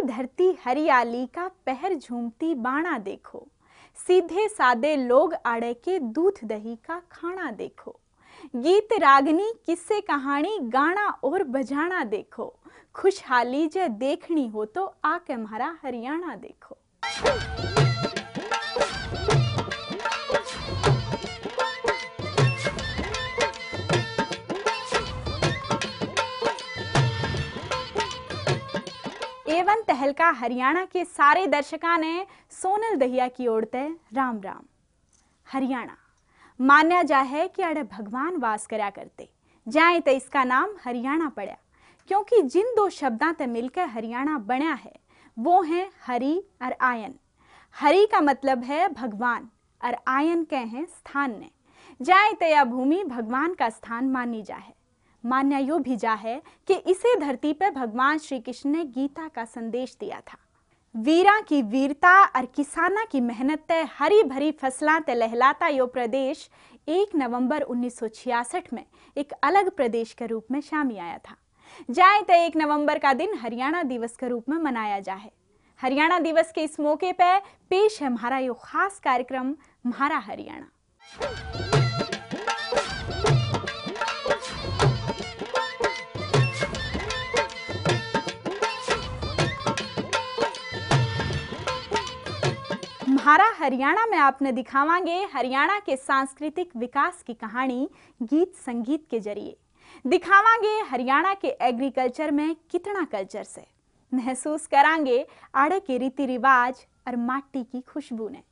धरती हरियाली का पहर झूमती बाणा देखो, सीधे सादे लोग आड़े के दूध दही का खाना देखो, गीत रागनी किस्से कहानी गाना और बजाना देखो, खुशहाली जे देखनी हो तो आके हमारा हरियाणा देखो। एवं तहलका हरियाणा के सारे दर्शकों ने सोनल दहिया की ओर ते राम राम। हरियाणा मान्या जा है कि अड़े भगवान वास करया करते, जाए तो इसका नाम हरियाणा पड़ा, क्योंकि जिन दो शब्दां ते मिलकर हरियाणा बना है वो हैं हरि और आयन। हरि का मतलब है भगवान और आयन के हैं स्थान ने, जाए तो यह भूमि भगवान का स्थान मानी जा है। मान्या यो भी जा है कि इसे धरती पर भगवान श्री कृष्ण ने गीता का संदेश दिया था। वीरा की वीरता और किसाना की मेहनत ते हरी भरी फसलां ते लहलाता यो प्रदेश 1 नवंबर 1966 में एक अलग प्रदेश के रूप में सामने आया था। जाए तो 1 नवंबर का दिन हरियाणा दिवस के रूप में मनाया जा है। हरियाणा दिवस के इस मौके पर पेश है हमारा यो खास कार्यक्रम म्हारा हरियाणा। म्हारा हरियाणा में आपने दिखावांगे हरियाणा के सांस्कृतिक विकास की कहानी गीत संगीत के जरिए। दिखावांगे हरियाणा के एग्रीकल्चर में कितना कल्चर से महसूस करांगे आड़े के रीति रिवाज और माटी की खुशबू ने,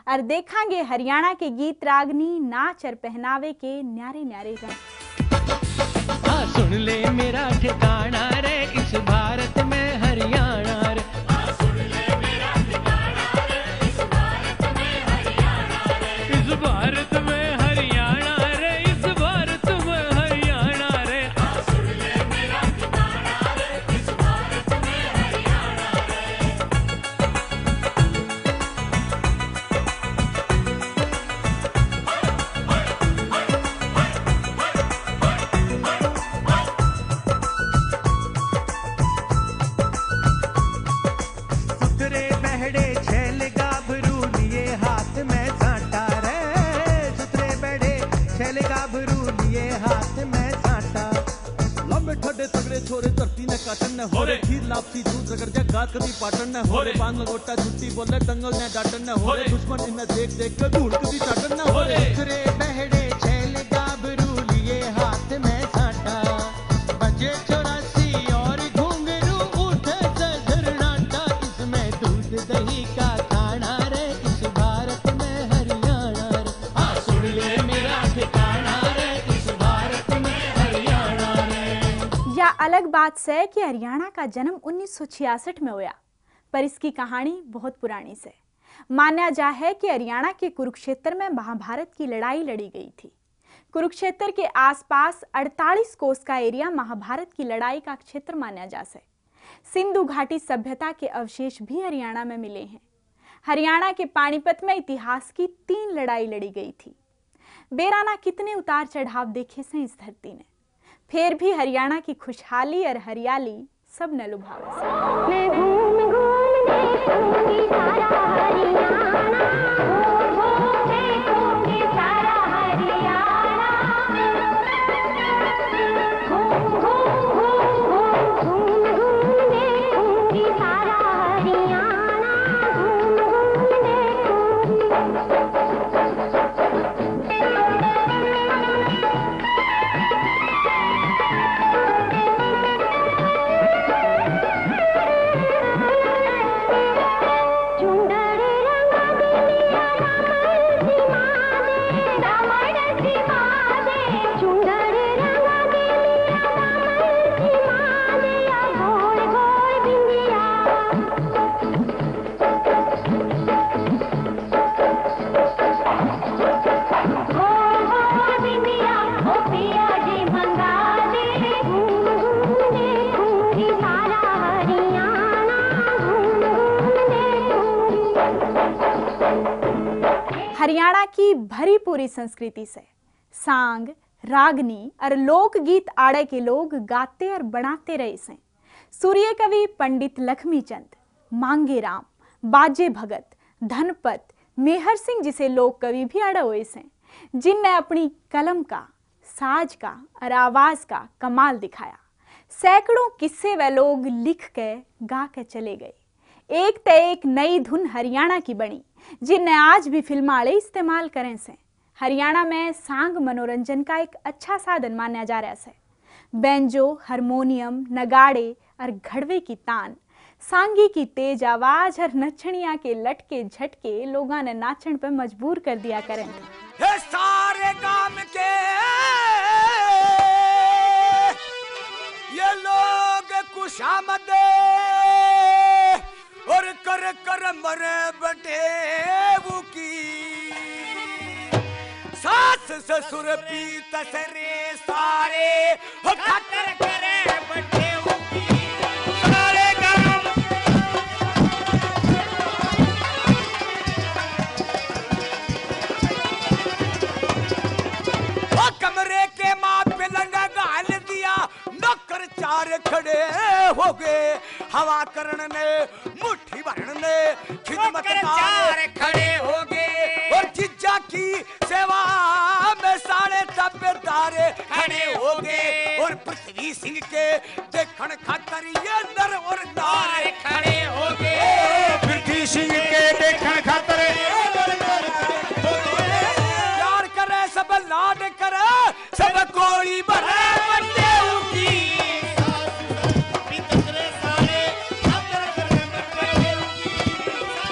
और देखांगे हरियाणा के गीत रागनी नाच और पहनावे के न्यारे न्यारे रंग। सुन ले मेरा ठिकाना रे इस भारत में हरियाणा रे, सुन ले मेरा ठिकाना रे इस भारत में हरियाणा रे, इस भारत में हरियाणा रे, इस भारत में हरियाणा रे, सुन ले मेरा ठिकाना रे इस भारत में हरियाणा छोरे धरती ने काटन ने होरे खीर लापसी दूध रगड़ जा गात कभी पाटन ने होरे बांध लगोटा छुट्टी बोले दंगल ने डाटन ने होरे दुश्मन इन्हें देख देख के ढूंढ कभी चाटन ने होरे उतरे बहड़े छैल गाभरू लिए हाथ में साटा बजे 84 और घुंघरू उठे सजरनाटा, इसमें दूध दही का खाना रे इस भारत में हरियाणा रे, सुन ले मेरा ठिकाना रे इस भारत में हरियाणा रे। या अलग बात से कि हरियाणा का जन्म 1966 में हुआ, पर इसकी कहानी बहुत पुरानी से। माना जा है कि हरियाणा के कुरुक्षेत्र में महाभारत की लड़ाई लड़ी गई थी। कुरुक्षेत्र के आसपास 48 कोस का एरिया महाभारत की लड़ाई का क्षेत्र माना जा से। सिंधु घाटी सभ्यता के अवशेष भी हरियाणा में मिले हैं। हरियाणा के पानीपत में इतिहास की 3 लड़ाई लड़ी गई थी। बेराना कितने उतार चढ़ाव देखे से इस धरती ने, फिर भी हरियाणा की खुशहाली और हरियाली सब न लुभावे। मैं घूम घूम देखूंगी सारा हरियाणा, देखूंगी सारा हरियाणा, घूम घूम घूम घूम घूम देखूंगी सारा हरियाणा, घूम घूम हरियाणा की भरी पूरी संस्कृति से सांग, रागनी और लोकगीत आड़े के लोग गाते और बनाते रहे से। सूर्य कवि पंडित लक्ष्मीचंद, मांगे राम, बाजे भगत, धनपत, मेहर सिंह जिसे लोक कवि भी अड़े हुए से, जिनने अपनी कलम का, साज का और आवाज का कमाल दिखाया। सैकड़ों किस्से वे लोग लिख के गा के चले गए। एक ते एक नई धुन हरियाणा की बनी, जिनने आज भी फिल्माड़े इस्तेमाल करें से। हरियाणा में सांग मनोरंजन का एक अच्छा साधन माना जा रहा है। बैंजो, हारमोनियम, नगाड़े और घड़वे की तान, सांगी की तेज आवाज और नचनिया के लटके झटके लोगों ने नाचन पे मजबूर कर दिया करें। हे सारे गांव के ये लोग खुशामद और कर कर मरे बटेऊ की, सास ससुर पीत सरे सारे हो खातर करे बटेऊ की। सारे गांव ओ कमरे के माँ पे लंगा गाल दिया, नौकर चार खड़े हो गए, हवा करण ने मुट्ठी भरण ने खिदमतगार खड़े हो गए, और जिज्जा की सेवा में सारे तबेदारे खड़े हो गए, और पृथ्वी सिंह के देखण खातर ये नर और नार खड़े हो गए। पृथ्वी सिंह के देखण खातर प्यार करे सब लाड करे सब कोई भरे बटेऊ की।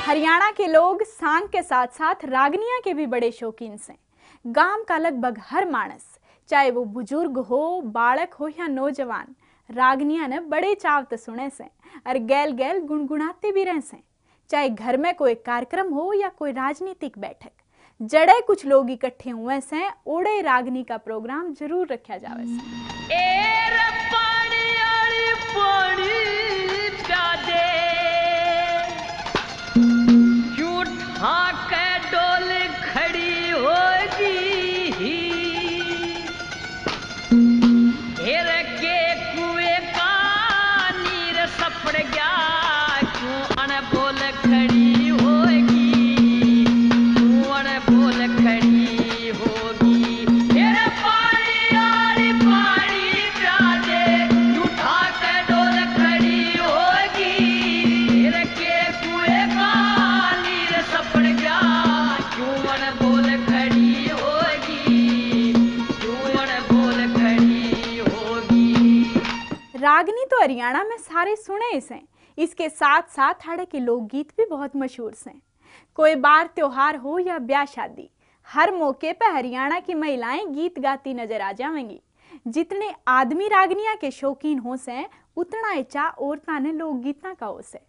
हरियाणा के लोग सांग के साथ साथ रागनिया के भी बड़े शौकीन से। गांव का लगभग हर मानस, चाहे वो बुजुर्ग हो, बालक हो या नौजवान, रागनिया ने बड़े चाव से सुने से और गैल गैल गुनगुनाते भी रहे से। चाहे घर में कोई कार्यक्रम हो या कोई राजनीतिक बैठक, जड़े कुछ लोग इकट्ठे हुए से ओड़े रागनी का प्रोग्राम जरूर रखा जावे से। डोल खड़ी होगी, हेर के कुएं का नीर सपड़ गया, क्यों अनबोल खड़ी होगी, क्यों अनबोल खड़ी होगी। हेर पानी आड़ी पानी प्यादे, उठा के डोल खड़ी होगी, हेर के कुएं का नीर सपड़ गया, क्यों अनबोल खड़ी होगी, क्यों अनबोल खड़ी होगी। रागनी तो हरियाणा में सारे सुने इसे। इसके साथ साथ हाड़े के लोकगीत भी बहुत मशहूर से। कोई बार त्योहार हो या ब्याह शादी, हर मौके पर हरियाणा की महिलाएं गीत गाती नजर आ जाएंगी। जितने आदमी रागनिया के शौकीन हो से, उतना इच्छा औरतां ने लोकगीता का हो से।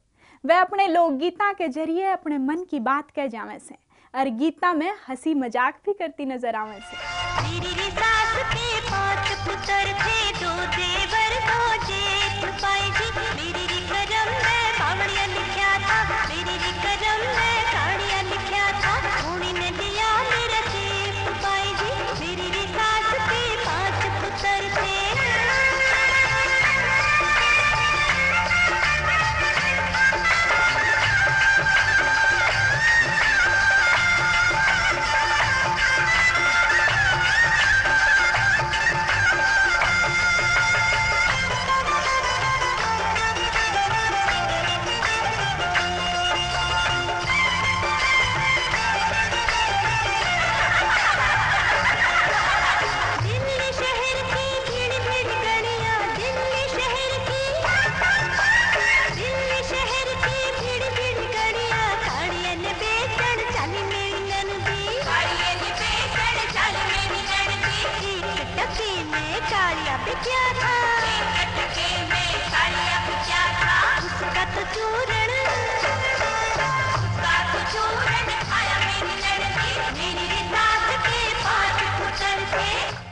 वह अपने लोकगीता के जरिए अपने मन की बात कह जावे से और गीता में हंसी मजाक भी करती नजर आवे से। मेरी सास के 5 पुत्र थे, 2 देवर 2 जेठ पाई जी। मेरी करम में बावड़िया लिखा था, मेरी करम में साड़िया लिखा था, उन्हीं ने दिया मेरा जेठ पाई जी। मेरी सास के 5 पुत्र थे।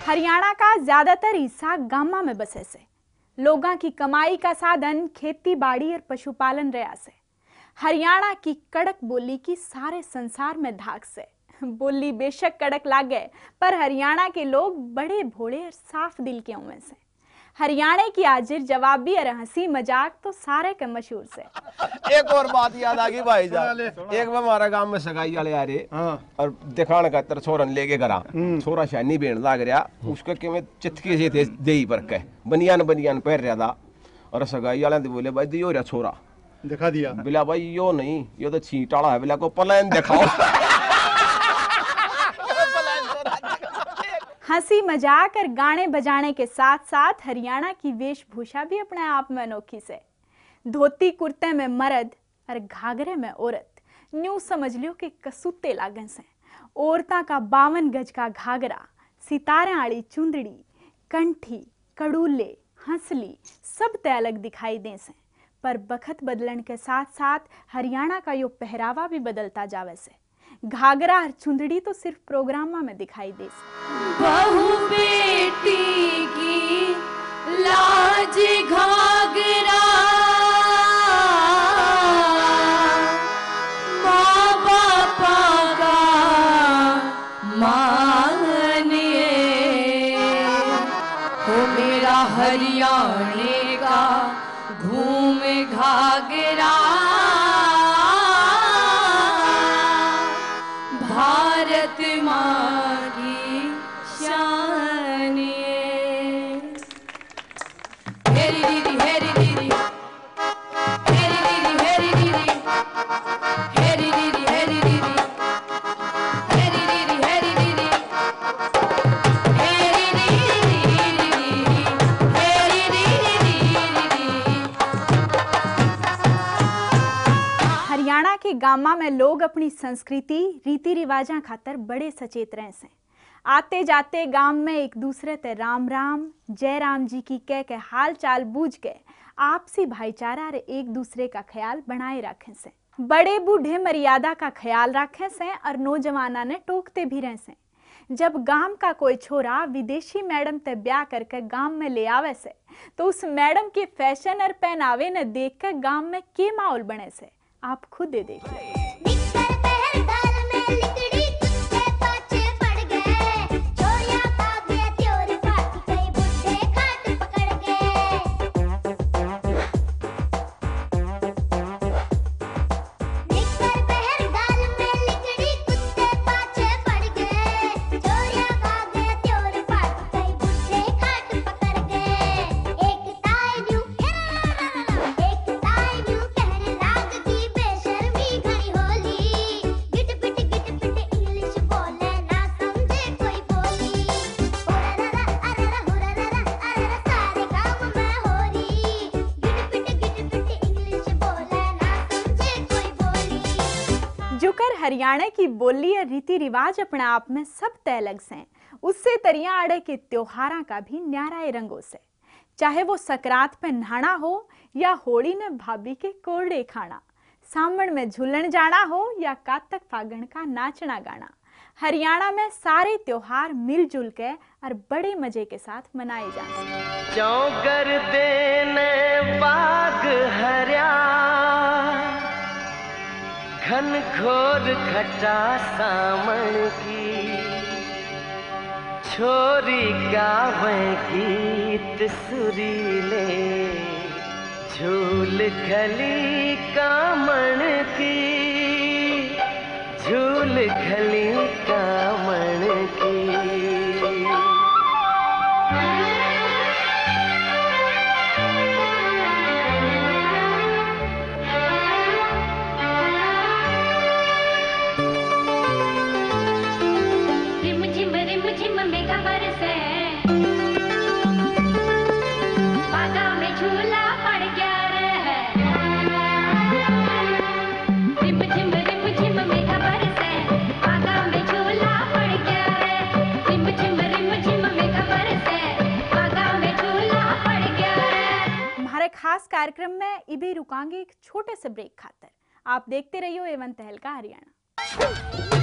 हरियाणा का ज्यादातर हिस्सा गामा में बसे से। लोगों की कमाई का साधन खेती बाड़ी और पशुपालन रहा से। हरियाणा की कड़क बोली की सारे संसार में धाक से। बोली बेशक कड़क लागे, पर हरियाणा के लोग बड़े भोले और साफ दिल के हुए से। हरियाणा की आजिर जवाबी और हंसी मजाक तो सारे के मशहूर से। एक और बात याद आ गई भाई जान, एक बार हमारा गांव में सगाई वाले आ रहे और दिखाने का तर छोरन लेके घरा, छोरा शानी बेन लाग रहा, उसके के में चितके से थे देही पर के बनियान पहन रहा था और सगाई वाले बोले भाई दियो रे छोरा दिखा दिया, बोला भाई यो नहीं यो तो छींटाड़ा है, बोला को प्लान दिखाओ। हंसी मजाक और गाने बजाने के साथ साथ हरियाणा की वेशभूषा भी अपने आप में अनोखी से। धोती कुर्ते में मर्द और घाघरे में औरत, न्यू समझ लियो कि कसूते लागन से। औरता का 52 गज का घाघरा, सितारे आड़ी चुंदड़ी, कंठी, कड़ूले, हंसली सब ते अलग दिखाई दे से। पर बखत बदलन के साथ साथ हरियाणा का यो पहरावा भी बदलता जावे से। घाघरा और चुंदड़ी तो सिर्फ प्रोग्रामा में दिखाई दे से। बहू बेटी की लाज घाघरा, माँ बापा का मानिए, हो मेरा हरियाणे का घूमे घाघरा, भारत माँ की शान ये। हेरी दीदी हेरी दीदी हेरी दीदी हेरी दीदी हेरी दीदी हेरी दीदी हेरी दीदी हेरी दीदी हेरी दीदी हेरी दीदी। हरियाणा के गामा में लोग अपनी संस्कृति रीति रिवाजा खातर बड़े सचेत रहे से। आते जाते गांव में एक दूसरे ते राम राम जय राम जी की कह के हाल चाल बूझ के आपसी भाईचारा और एक दूसरे का ख्याल बनाए रखें से। बड़े बूढ़े मर्यादा का ख्याल रखें से और नौजवाना ने टोकते भी रहे से। जब गांव का कोई छोरा विदेशी मैडम ते ब्याह करके गांव में ले आवे से तो उस मैडम के फैशन और पहनावे ने देख कर गांव में के माहौल बने से आप खुद दे देखिए। जुकर हरियाणा की बोली और रीति रिवाज अपने आप में सब तय अलग से। उससे तरिया आड़े के त्योहारा का भी न्यारा रंगों से, चाहे वो सकरात पे नहाना हो या होली में भाभी के कोरडे खाना, सामण में झूलन जाना हो या कातक फागण का नाचना गाना। हरियाणा में सारे त्योहार मिलजुल के और बड़े मजे के साथ मनाए जाते हैं। चौगर देने बाग हरिया, घन घोर घटा सामण की, छोरी गावे गीत सुरीले, झूल खली कामण की, झूल खली कामण की। खास कार्यक्रम में इबे रुकांगे एक छोटे से ब्रेक खातर। आप देखते रहियो एवन तहलका हरियाणा।